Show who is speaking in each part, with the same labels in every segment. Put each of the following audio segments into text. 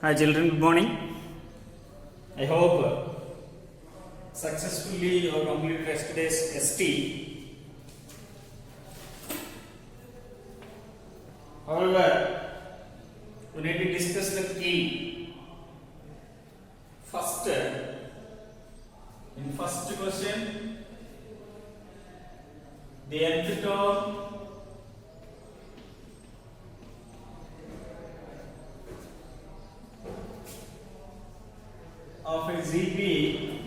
Speaker 1: Hi children, good morning. I hope successfully you have completed yesterday's ST. However, we need to discuss the key. First, in first question, the nth term of a ZP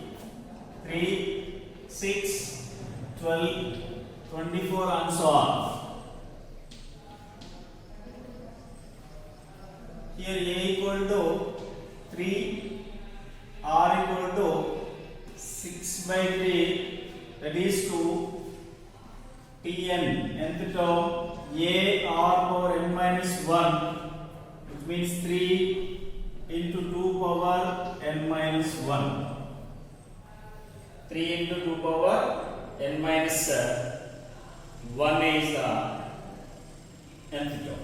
Speaker 1: 3, 6, 12, 24 and so on. Here A equal to 3, R equal to 6 by 3, that is to Tn, nth term A R power n minus 1, which means 3 into 2 power n minus 1. 3 into 2 power n minus 1 is the nth term.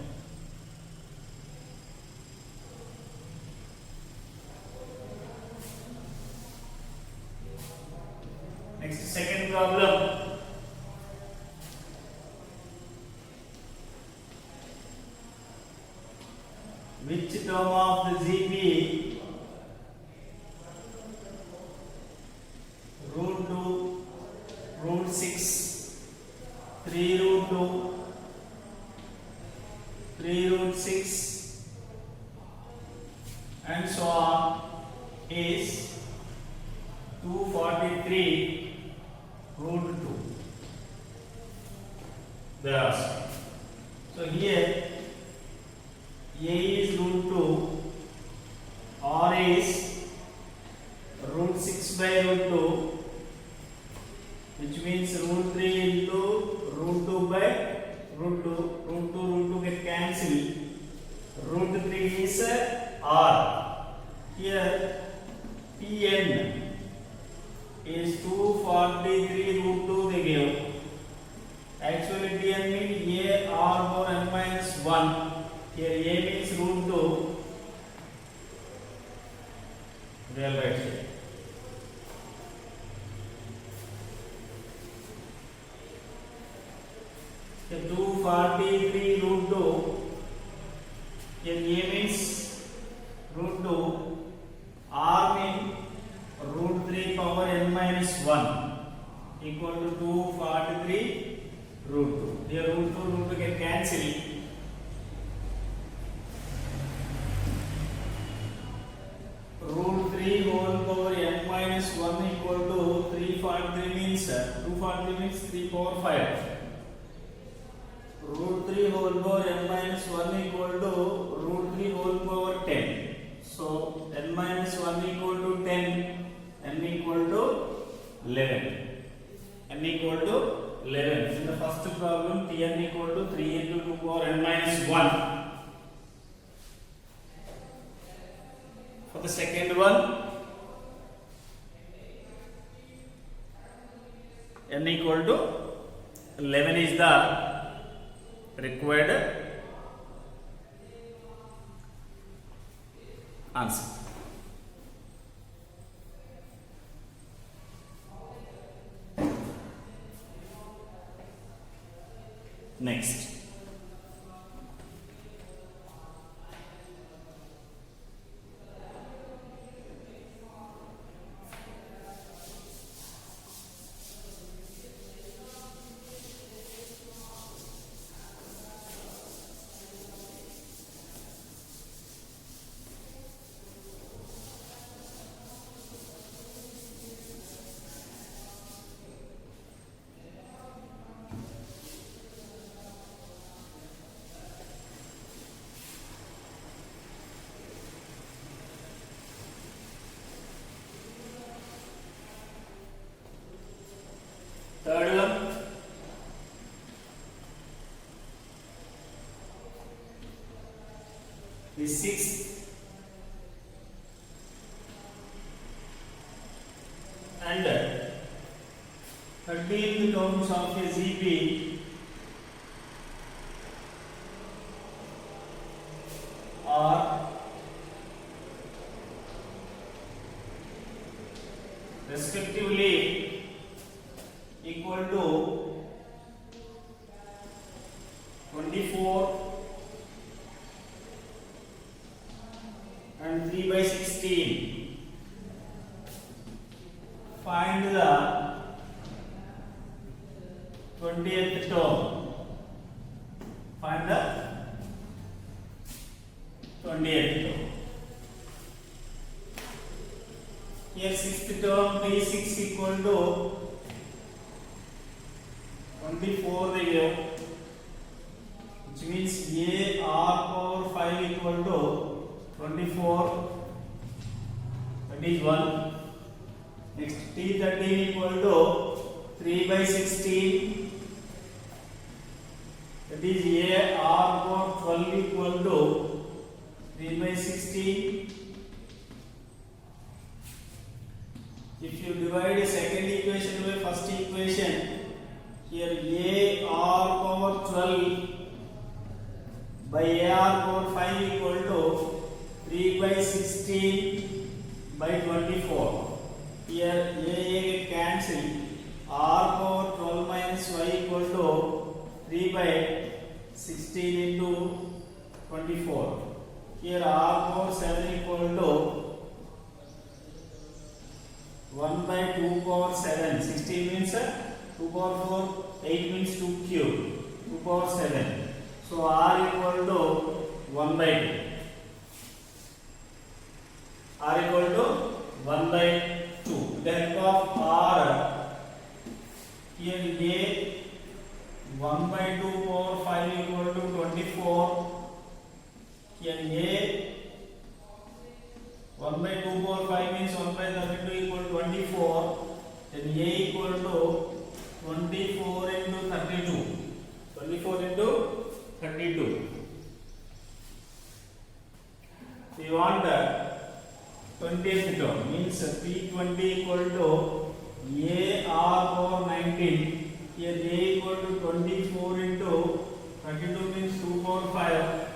Speaker 1: Next, second problem. Which term of the ZP root 2, root 6, 3 root 2, 3 root 6 and so on is 243 root 2. They are asking. So here A is root 2, R is root 6 by root 2, which means root 3 into root 2 by root 2, root 2 get cancelled, root 3 is R. Here Tn is 243 root 2 they give. Actually Tn means A R power n minus 1. Here A means root 2, real right here. Here 243 root 2, here A means root 2, R means root 3 power n minus 1 equal to 243 root 2. Here root 2 get cancelled. Root 3 whole power n minus 1 equal to 343 means 243 means 3 power 5. Root 3 whole power n minus 1 equal to root 3 whole power 10. So n minus 1 equal to 10, n equal to 11. N equal to 11. In the first problem, Tn equal to 3 into 2 power n minus 1. For the second one, n equal to 11 is the required answer. Next. Third one, the sixth and 13th terms of a ZP are respectively equal to 24 and 3 by 16. Find the 20th term. Find the 20th term. Here 6th term b6 equal to 24 they give, which means a r power 5 equal to 24, that is 1. Next t13 equal to 3 by 16, that is a r power 12 equal to 3 by 16. If you divide the second equation by first equation, here a r power 12 by a r power 5 equal to 3 by 16 by 24. Here a get cancelled. R power 12 minus y equal to 3 by 16 into 24. Here r power 7 equal to 1 by 2 power 7. 16 means 2 power 4. 8 means 2 cube. 2 power 7. So r equal to 1 by 2. R equal to 1 by 2. With the help of r, here a 1 by 2 power 5 equal to 24. Here a 1 by 2 power 5 means 1 by 32 equal to 24. Then a equal to 24 into 32. 24 into 32. So you want the 20th term, means P20 equal to a r power 19. Here a equal to 24 into 32 means 2 power 5.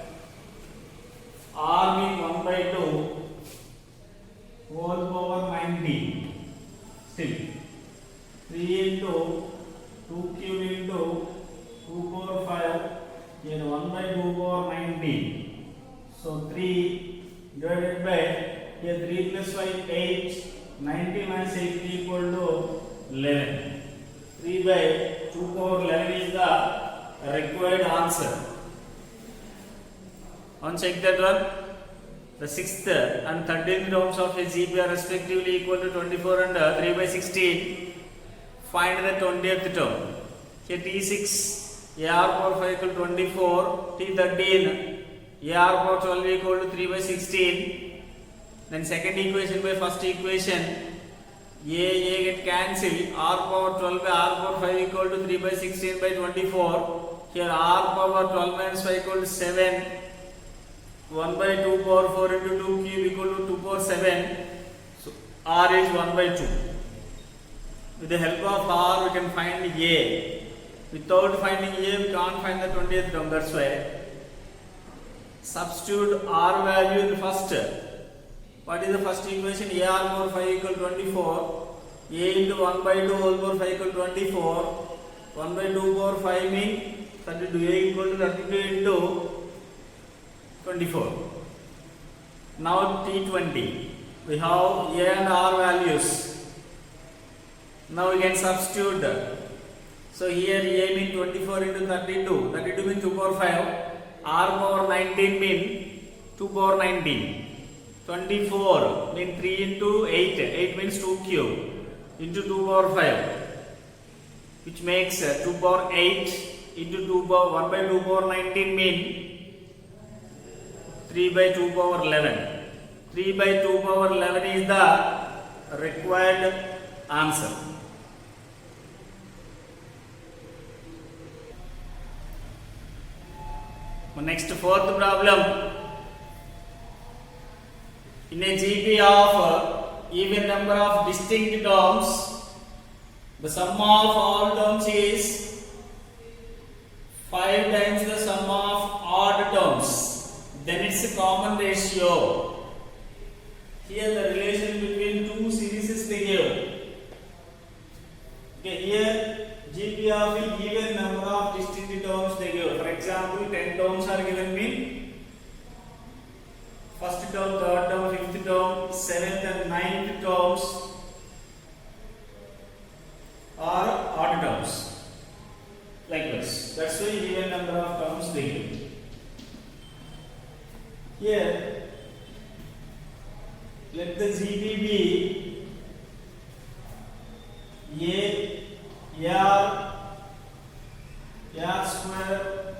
Speaker 1: R means 1 by 2 whole power 19. Still 3 into 2 cube into 2 power 5. Here 1 by 2 power 19. So 3 divided by, here 3 plus 5 8. 90 minus 8 equal to 11. 3 by 2 power 11 is the required answer. Once check that one. The 6th and 13th terms of a GP are respectively equal to 24 and 3 by 16. Find the 20th term. Here T6 AR power 5 equal to 24. T13 AR power 12 equal to 3 by 16. Then second equation by first equation, a get cancelled. R power 12 by R power 5 equal to 3 by 16 by 24. Here R power 12 minus 5 equal to 7. 1 by 2 power 4 into 2 cube equal to 2 power 7. So R is 1 by 2. With the help of R we can find A. Without finding A we can't find the 20th term. That's why substitute R value in the first. What is the first equation? A r power 5 equal to 24. A into 1 by 2 whole power 5 equal to 24. 1 by 2 power 5 means 32. A equal to 32 into 24. Now T20. We have A and R values. Now we can substitute. So here A means 24 into 32. 32 means 2 power 5. R power 19 means 2 power 19. 24 means 3 into 8. 8 means 2 cube into 2 power 5, which makes 2 power 8 into 2 power 1 by 2 power 19 means 3 by 2 power 11. 3 by 2 power 11 is the required answer. Next, fourth problem. In a GP of even number of distinct terms, the sum of all terms is 5 times the sum of odd terms. Then it's a common ratio. Here the relation between two series is they give. Okay, here GP of even number of distinct terms they give. For example, 10 terms are given me. First term, third term, fifth term, seventh and ninth terms are odd terms. Like this. That's why even number of terms they give. Here, let the GP be AR square,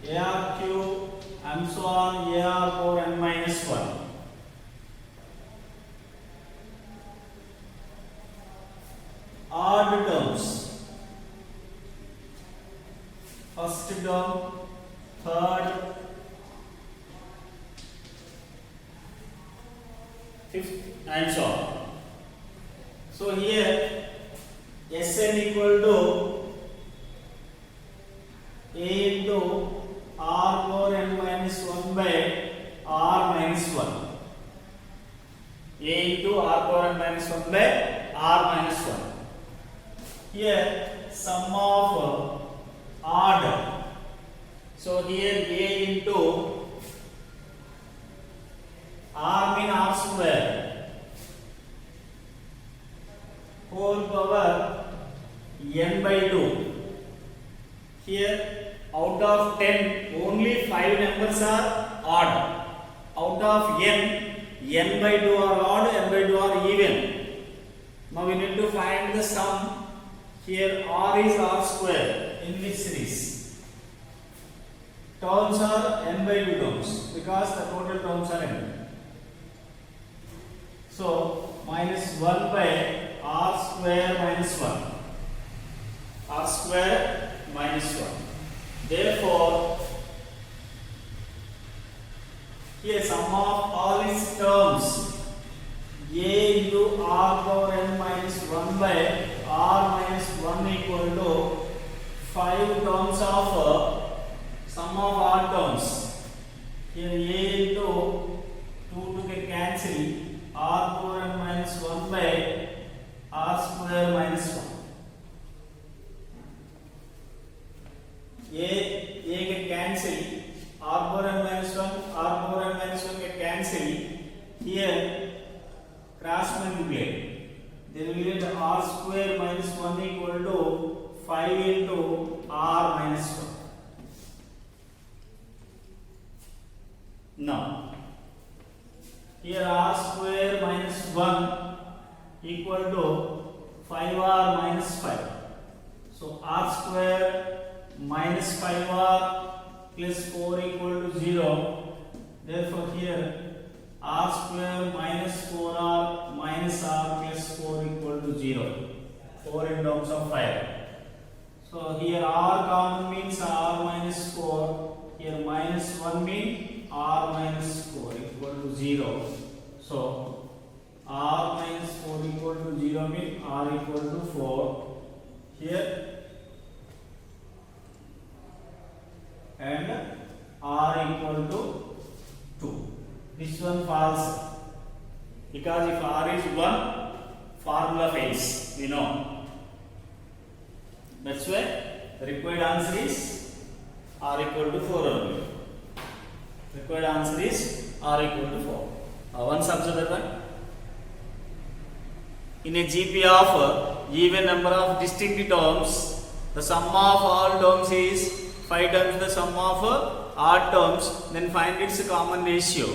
Speaker 1: AR cube, and so on, AR power n minus 1. Odd terms. First term, third, fifth, and so on. So here Sn equal to A into R power n minus 1 by R minus 1. A into R power n minus 1 by R minus 1. Here sum of odd. So here A into R mean R square whole power n by 2. Here out of 10 only 5 numbers are odd. Out of n by 2 are odd, n by 2 are even. Now we need to find the sum. Here R is R square in this series. Terms are n by 2 terms because the total terms are n. So minus 1 by R square minus 1. R square minus 1. Therefore, here sum of all its terms A into R power n minus 1 by R minus 1 equal to 5 terms of sum of odd terms. Here A into 2 to get cancel, R power n minus 1 by R square minus 1. A get cancel, R power n minus 1, R power n minus 1 get cancel. Here cross multiply. Then we get R square minus 1 equal to 5 into R minus 1. Now, here R square minus 1 equal to 5R minus 5. So R square minus 5R plus 4 equal to 0. Therefore, here R square minus 4R minus R plus 4 equal to 0. 4 in terms of 5. So here R common means R minus 4. Here minus 1 means R minus 4 equal to 0. So R minus 4 equal to 0 means R equal to 4. Here and R equal to 2. This one false because if R is 1, formula fails, we know. That's why the required answer is R equal to 4 only. Required answer is R equal to 4. Once observe that. In a GP of even number of distinct terms, the sum of all terms is 5 times the sum of odd terms, then find its common ratio.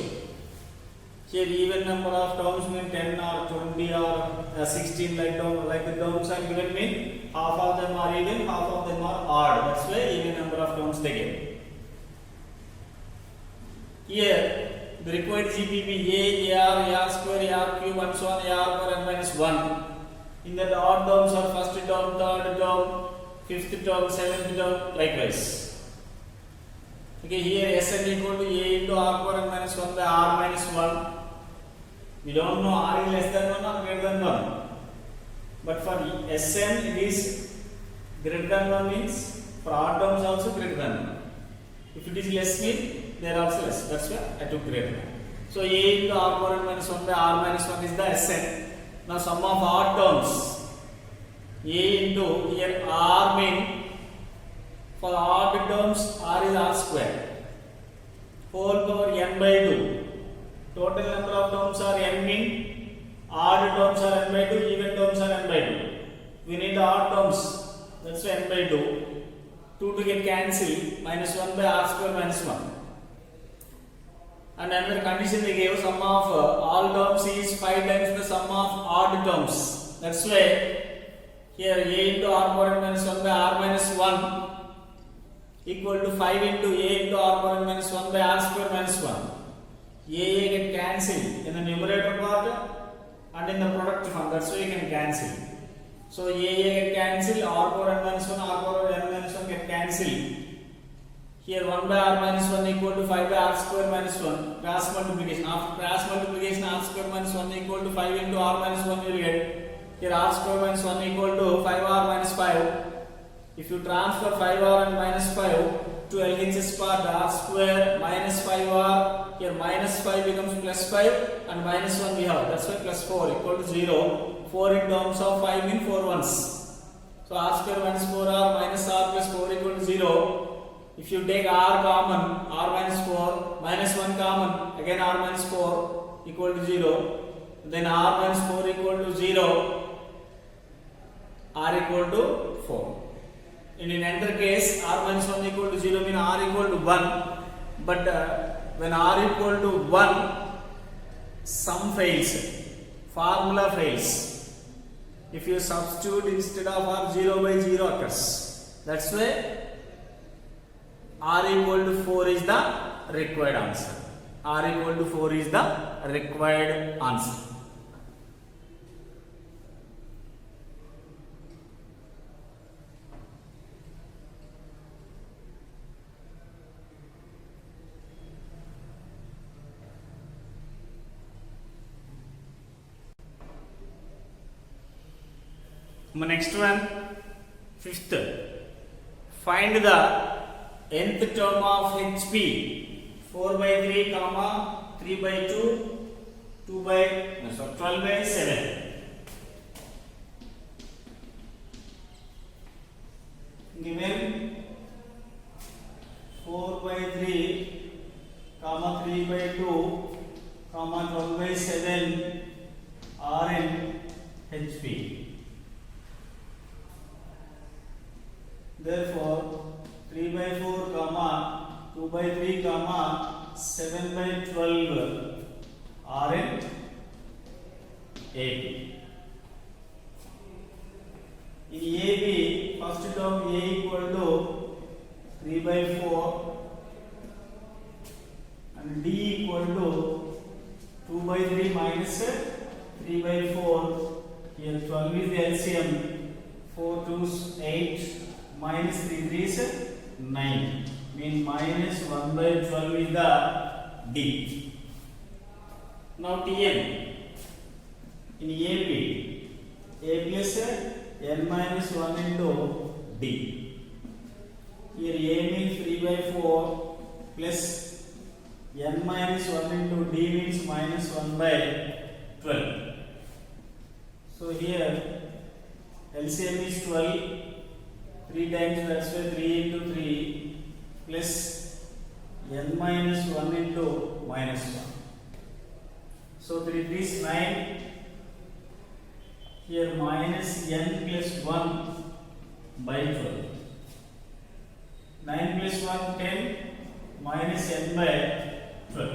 Speaker 1: Here even number of terms mean 10 or 20 or 16 like the terms are given mean half of them are even, half of them are odd. That's why even number of terms they give. Here the required GPP A, AR square, AR cube and so on, AR power n minus 1. In that odd terms are first term, third term, fifth term, seventh term, likewise. Okay, here Sn equal to A into R power n minus 1 by R minus 1. We don't know R is less than 1 or greater than 1. But for Sn it is greater than 1 means for odd terms also greater than 1. If it is less means they are also less. That's why I took greater than. So A into R power n minus 1 by R minus 1 is the Sn. Now sum of odd terms. A into here R mean for odd terms R is R square. Whole power n by 2. Total number of terms are n mean odd terms are n by 2, even terms are n by 2. We need the odd terms, that's why n by 2. 2 to get cancelled, minus 1 by R square minus 1. And another condition they gave, sum of all terms is 5 times the sum of odd terms. That's why here A into R power n minus 1 by R minus 1 equal to 5 into A into R power n minus 1 by R square minus 1. A get cancelled in the numerator part and in the product form. That's why you can cancel. So A get cancelled, R power n minus 1, R power n minus 1 get cancelled. Here 1 by R minus 1 equal to 5 by R square minus 1. Cross multiplication. After cross multiplication, R square minus 1 equal to 5 into R minus 1 you will get. Here R square minus 1 equal to 5R minus 5. If you transfer 5R and minus 5 to LHS part, R square minus 5R, here minus 5 becomes plus 5 and minus 1 we have. That's why plus 4 equal to 0. 4 in terms of 5 mean 4 ones. So R square minus 4R minus R plus 4 equal to 0. If you take R common, R minus 4, minus 1 common, again R minus 4 equal to 0. Then R minus 4 equal to 0, R equal to 4. In another case, R minus 1 equal to 0 means R equal to 1. But when R equal to 1, sum fails, formula fails. If you substitute instead of R, 0 by 0 occurs. That's why R equal to 4 is the required answer. R equal to 4 is the required answer. Next one, fifth. Find the nth term of HP. 4 by 3, comma 3 by 2, 12 by 7. Given 4 by 3, comma 3 by 2, comma 12 by 7 are in HP. Therefore, 3 by 4, comma 2 by 3, comma 7 by 12 are in AB. In AB, first term A equal to 3 by 4 and D equal to 2 by 3 minus 3 by 4. Here 12 is the LCM. 4 2s 8 minus 3 3s 9. Mean minus 1 by 12 is the D. Now Tn. In AB, AB is n minus 1 into D. Here A means 3 by 4 plus n minus 1 into D means minus 1 by 12. So here LCM is 12. 3 times, that's why 3 into 3 plus n minus 1 into minus 1. So 3 is 9. Here minus n plus 1 by 12. 9 plus 1, 10 minus n by 12.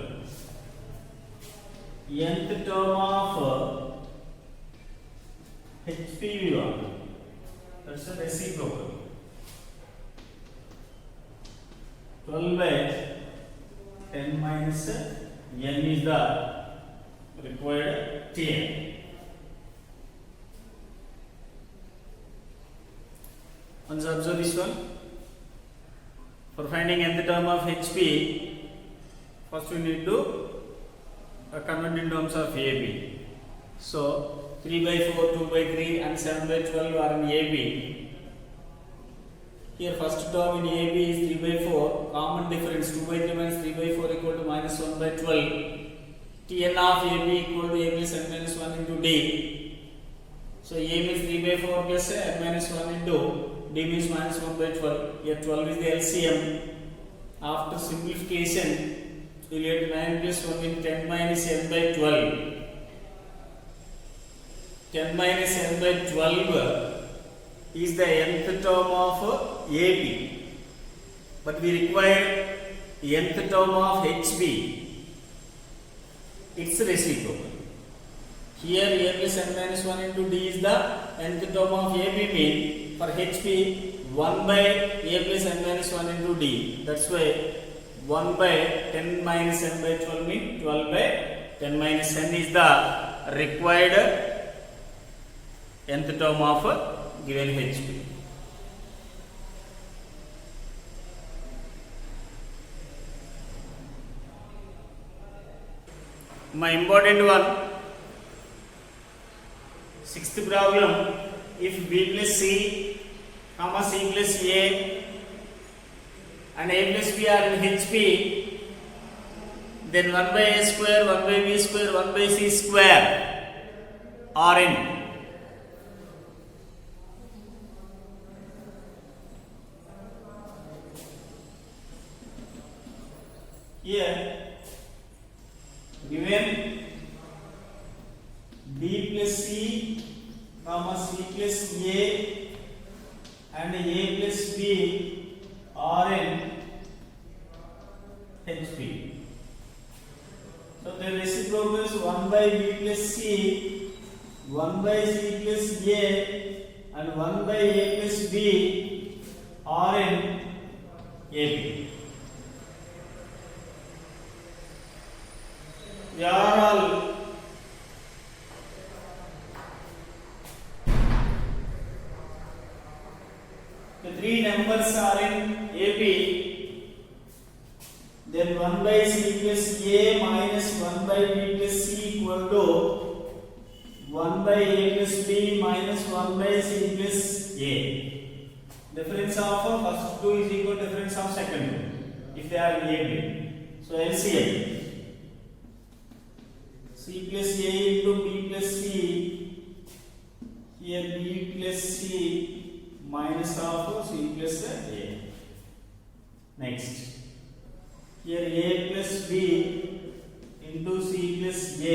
Speaker 1: Nth term of HPV1. That's the reciprocal. 12 by 10 minus n is the required Tn. Once observe this one. For finding nth term of HP, first we need to convert in terms of AB. So 3 by 4, 2 by 3 and 7 by 12 are in AB. Here first term in AB is 3 by 4, common difference 2 by 3 minus 3 by 4 equal to minus 1 by 12. Tn of AB equal to A plus n minus 1 into D. So So A means 3 by 4 plus n minus 1 into D means minus 1 by 12. Here 12 is the LCM. After simplification, we will get 9 plus 1 means 10 minus n by 12. 10 minus n by 12 is the nth term of AB. But we require nth term of HB. It's reciprocal. Here A plus n minus 1 into D is the nth term of AB mean for HB 1 by A plus n minus 1 into D. That's why 1 by 10 minus n by 12 mean 12 by 10 minus n is the required nth term of given HB. My important one, sixth problem, if B plus C, comma C plus A and A plus B are in HP, then 1 by A square, 1 by B square, 1 by C square are in. Here, given B plus C, comma C plus A and A plus B are in HP. So the reciprocal is 1 by B plus C, 1 by C plus A and 1 by A plus B are in AB. They are all the three numbers are in AB, then 1 by C plus A minus 1 by B plus C equal to 1 by A plus B minus 1 by C plus A. Difference of first two is equal to difference of second two if they are in AB. So LCM C plus A into B plus C, here B plus C minus of C plus A. Next, here A plus B into C plus A,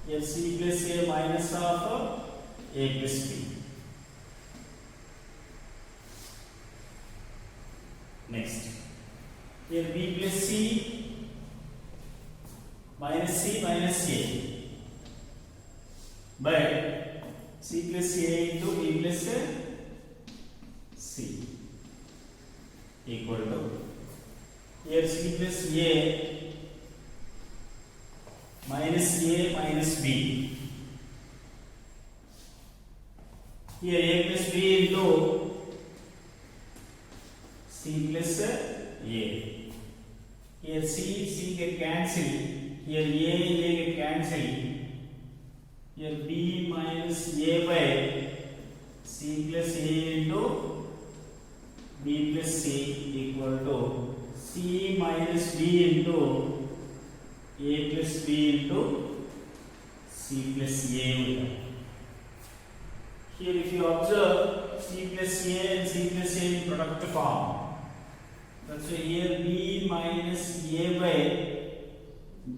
Speaker 1: here C plus A minus of A plus B. Next, here B plus C minus C minus A by C plus A into B plus C equal to, here C plus A minus A minus B, here A plus B into C plus A, here C get cancelled, here A get cancelled, here B minus A by C plus A into B plus C equal to C minus B into A plus B into C plus A. Here if you observe C plus A and C plus A in product form, that's why here B minus A by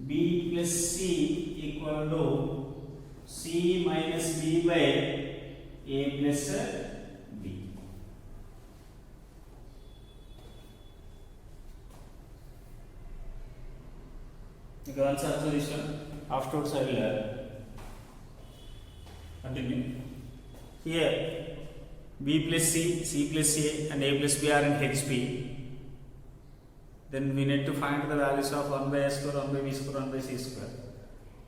Speaker 1: B plus C equal to C minus B by A plus B. You can answer this one. Afterwards I will continue. Here B plus C, C plus A and A plus B are in HP. Then we need to find the values of 1 by A square, 1 by B square, 1 by C square.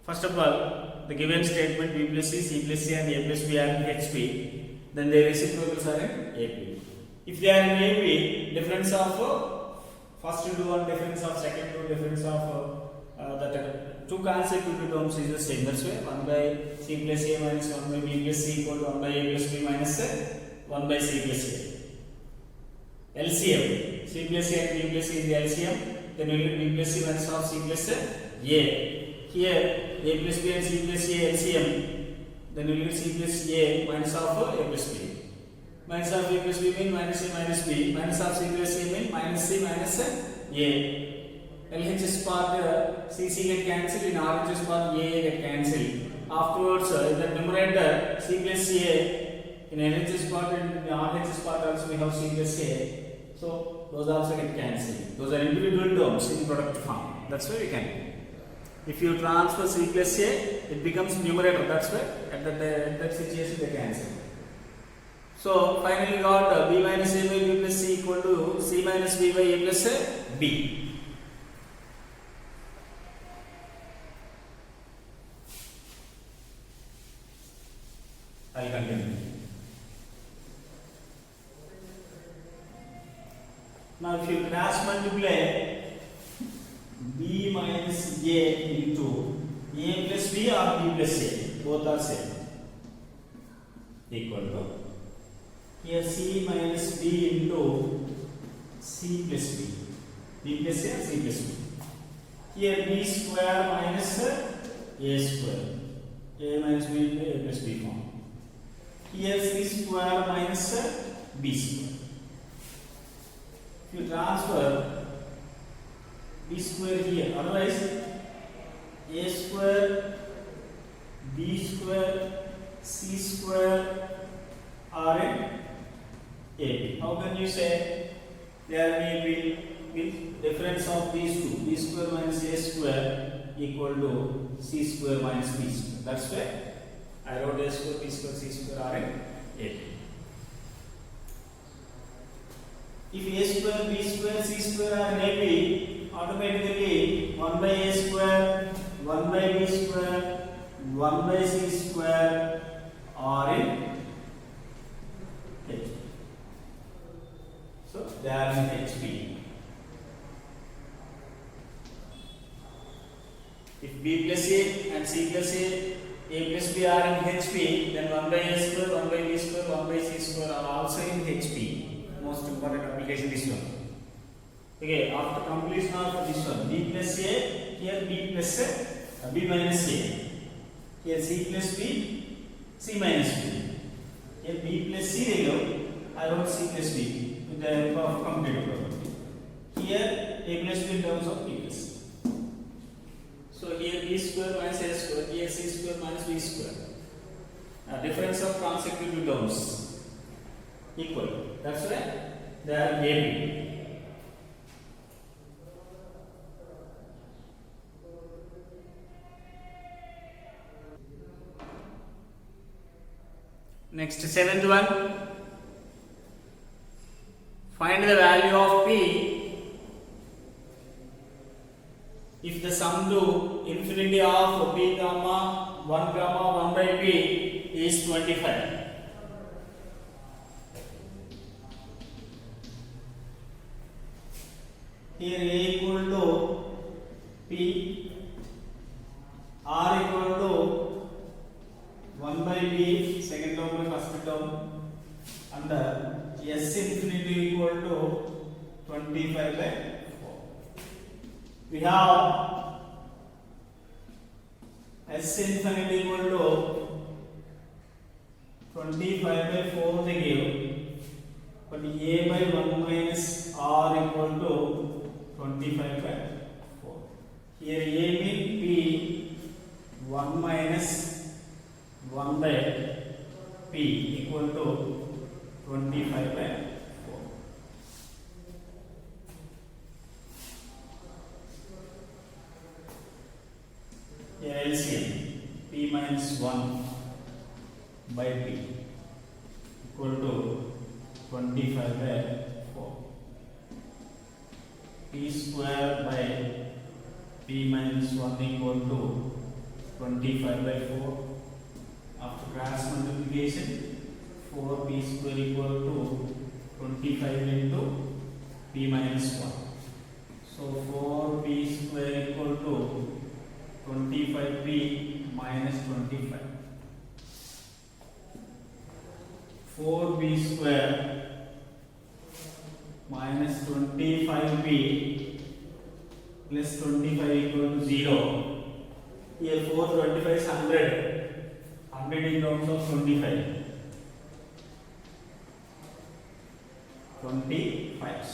Speaker 1: First of all, the given statement B plus C, C plus A and A plus B are in HP, then their reciprocals are in AB. If they are in AB, difference of first into one, difference of second to difference of that two consecutive terms is the same. That's why 1 by C plus A minus 1 by B plus C equal to 1 by A plus B minus 1 by C plus A. LCM, C plus A and B plus C is the LCM, then we will B plus C minus of C plus A. Here A plus B and C plus A LCM, then we will get c plus a minus of a plus b. Minus of a plus b means minus a minus b. Minus of c plus a means minus c minus a. LHS part CC get cancelled, in RHS part A get cancelled. Afterwards, in the numerator c plus a, in LHS part and in RHS part also we have c plus a. So those also get cancelled. Those are individual terms in product form. That's why we can. If you transfer c plus a, it becomes numerator. That's why at that situation they cancel. So finally we got b minus a by b plus c equal to c minus b by a plus b. I'll continue. Now if you cross multiply b minus a into a plus b or b plus a, both are same, equal to here c minus b into c plus b, b plus a, c plus b. Here b square minus a square, a minus b into a plus b form. Here c square minus b square. If you transfer b square here, otherwise a square, b square, c square are in a. How can you say there may be difference of these two, b square minus a square equal to c square minus b square? That's why I wrote a square, b square, c square are in a. If a square, b square, c square are in AB, automatically 1 by a square, 1 by b square, 1 by c square are in H. So they are in HP. If b plus a and c plus a plus b are in HP, then 1 by a square, 1 by b square, 1 by c square are also in HP. Most important application this one. Okay, after completion of this one, b plus a, here b plus a, b minus a, here c plus b, c minus b, here b plus c, I wrote c plus b with the help of complete property. Here a plus b in terms of b plus c. So here b square minus a square, here c square minus b square. Difference of consecutive terms equal. That's why they are AB. Next, seventh one. Find the value of P if the sum to infinity of P comma 1 by P is 25. Here A equal to P, R equal to 1 by B, second term by first term, and S infinity equal to 25 by 4. We have S infinity equal to 25 by 4 they give, but A by 1 minus R equal to 25 by 4. Here A means P 1 minus 1 by P equal to 25 by 4. Here LCM P minus 1 by P equal to 25 by 4. P square by P minus 1 equal to 25 by 4. After cross multiplication, 4P square equal to 25 into P minus 1. So 4P square equal to 25P minus 25. 4B square minus 25B plus 25 equal to 0. Here 4 25 is 100. 100 in terms of 25. 25.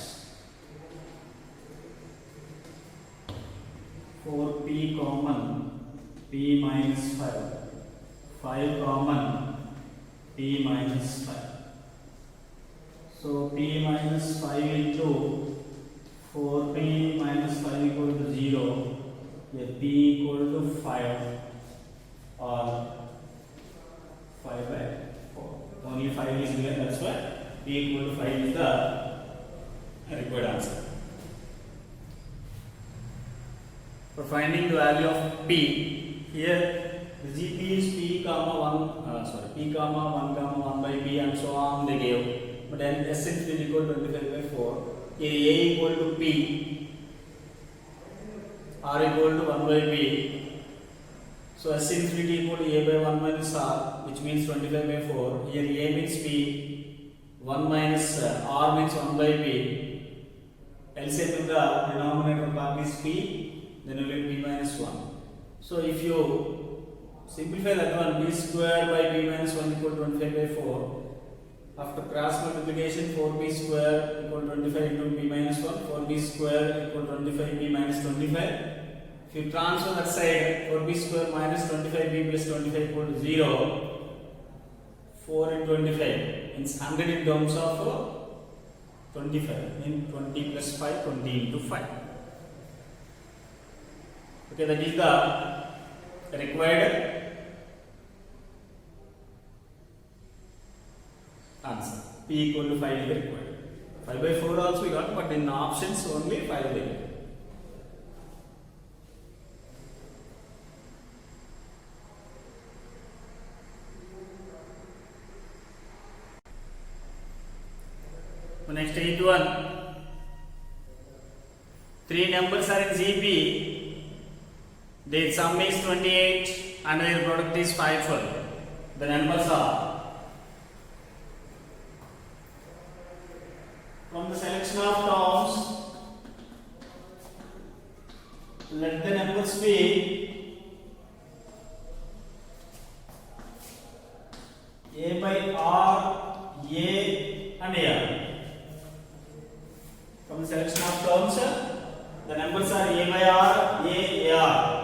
Speaker 1: 4p common, p minus 5. 5 common, p minus 5. So p minus 5 into 4p minus 5 equal to 0. Here p equal to 5 or 5 by 4. Only 5 is there, that's why p equal to 5 is the required answer. For finding the value of p, here the GP is p comma 1 by p and so on they gave. But then S infinity equal to 25 by 4. Here A equal to P, R equal to 1 by P. So S infinity equal to A by 1 minus R, which means 25 by 4. Here A means P, 1 minus R means 1 by P. LCM of the denominator part is P, then you will P minus 1. So if you simplify that one, P square by P minus 1 equal to 25 by 4. After cross multiplication, 4p square equal to 25 into p minus 1, 4p square equal to 25p minus 25. If you transfer that side, 4p square minus 25p plus 25 equal to 0. 4 into 25 means 100 in terms of 25. In 20 plus 5, 20 into 5. Okay, that is the required answer. P equal to 5 is required. 5 by 4 also we got, but in options only 5 by 4. The next 8th one. 3 numbers are in GP. Their sum is 28 and their product is 512. The numbers are, from the selection of terms, let the numbers be A by R, A and A. From the selection of terms, the numbers are A by R, A, AR.